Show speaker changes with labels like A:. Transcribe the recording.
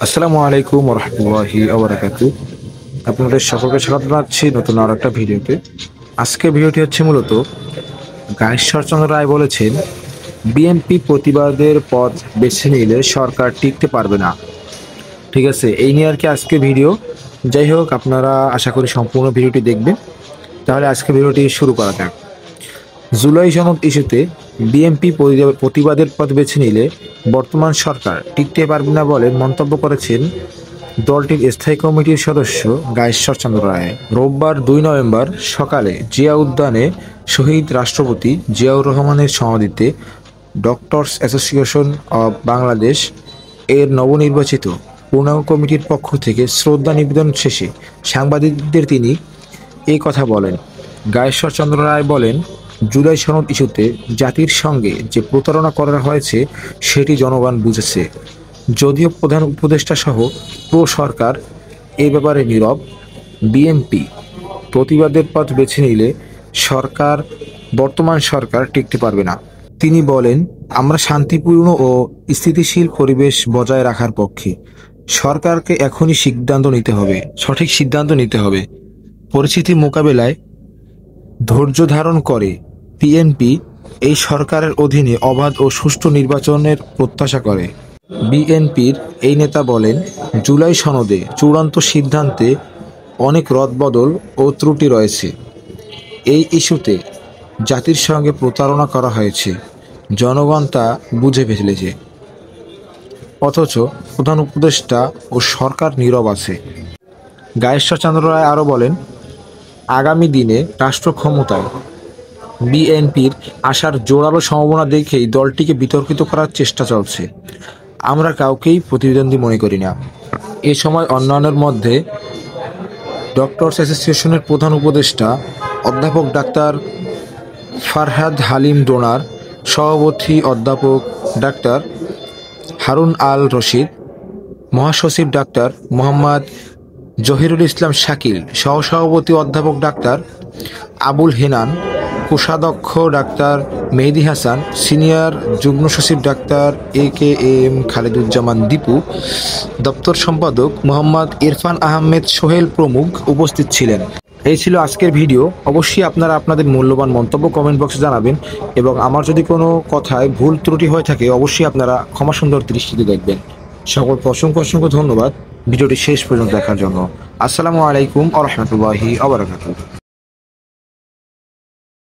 A: আসসালামু আলাইকুম রহমতুল্লাহি আবরাকাতু। আপনাদের সকলকে স্বাগত জানাচ্ছি নতুন আর একটা ভিডিওতে। আজকের ভিডিওটি হচ্ছে মূলত ঈশ্বরচন্দ্র রায় বলেছেন বিএনপি প্রতিবাদের পথ বেছে নিলে সরকার টিকতে পারবে না। ঠিক আছে, এই নিয়ে আর কি আজকে ভিডিও। যাই হোক, আপনারা আশা করি সম্পূর্ণ ভিডিওটি দেখবেন। তাহলে আজকে ভিডিওটি শুরু করা যাক। জুলাই সনদ ইস্যুতে বিএনপি প্রতিবাদের পথ বেছে নিলে বর্তমান সরকার টিকতে পারবে না বলে মন্তব্য করেছেন দলটির স্থায়ী কমিটির সদস্য ঈশ্বরচন্দ্র রায়। রোববার 2 নভেম্বর সকালে জিয়া উদ্যানে শহীদ রাষ্ট্রপতি জিয়াউর রহমানের সমাধিতে ডক্টরস অ্যাসোসিয়েশন অব বাংলাদেশ এর নবনির্বাচিত পূর্ণাঙ্গ কমিটির পক্ষ থেকে শ্রদ্ধা নিবেদন শেষে সাংবাদিকদের তিনি এই কথা বলেন। ঈশ্বরচন্দ্র রায় বলেন, জুলাই সনদ ইস্যুতে জাতির সঙ্গে যে প্রতারণা করা হয়েছে সেটি জনগণ বুঝেছে। যদিও প্রধান উপদেষ্টা সহ পুরো সরকার এ ব্যাপারে নীরব। বিএনপি প্রতিবাদের পথ বেছে নিলে বর্তমান সরকার টিকতে পারবে না। তিনি বলেন, আমরা শান্তিপূর্ণ ও স্থিতিশীল পরিবেশ বজায় রাখার পক্ষে। সরকারকে এখনই সঠিক সিদ্ধান্ত নিতে হবে। পরিস্থিতি মোকাবেলায় ধৈর্য ধারণ করে বিএনপি এই সরকারের অধীনে অবাধ ও সুষ্ঠু নির্বাচনের প্রত্যাশা করে। বিএনপির এই নেতা বলেন, জুলাই সনদে চূড়ান্ত সিদ্ধান্তে অনেক রদবদল ও ত্রুটি রয়েছে। এই ইস্যুতে জাতির সঙ্গে প্রতারণা করা হয়েছে, জনগণ তা বুঝে ফেলেছে। অথচ প্রধান উপদেষ্টা ও সরকার নীরব আছে। ঈশ্বরচন্দ্র রায় আরও বলেন, আগামী দিনে রাষ্ট্র ক্ষমতায় বিএনপির আসার জোরালো সম্ভাবনা দেখেই দলটিকে বিতর্কিত করার চেষ্টা চলছে। আমরা কাউকেই প্রতিদ্বন্দ্বী মনে করি না। এ সময় অন্যান্যের মধ্যে ডক্টরস অ্যাসোসিয়েশনের প্রধান উপদেষ্টা অধ্যাপক ডাক্তার ফারহাদ হালিম ডোনার, সভাপতি অধ্যাপক ডাক্তার হারুন আল রশিদ, মহাসচিব ডাক্তার মোহাম্মদ জহিরুল ইসলাম শাকিল, সহসভাপতি অধ্যাপক ডাক্তার আবুল হেনান, কোষাধ্যক্ষ ডাক্তার মেহেদী হাসান, সিনিয়র যুগ্ম সচিব ডাক্তার AKM খালেদুজ্জামান দীপু, দপ্তর সম্পাদক মোহাম্মদ ইরফান আহমেদ সোহেল প্রমুখ উপস্থিত ছিলেন। এই ছিল আজকের ভিডিও। অবশ্যই আপনারা আপনাদের মূল্যবান মন্তব্য কমেন্ট বক্সে জানাবেন এবং আমার যদি কোনো কথায় ভুল ত্রুটি হয়ে থাকে অবশ্যই আপনারা ক্ষমা সুন্দর দৃষ্টিতে দেখবেন। সকলকে অসংখ্য ধন্যবাদ ভিডিওটি শেষ পর্যন্ত দেখার জন্য। আসসালামু আলাইকুম ওয়া রাহমাতুল্লাহি ওয়া বারাকাতুহু।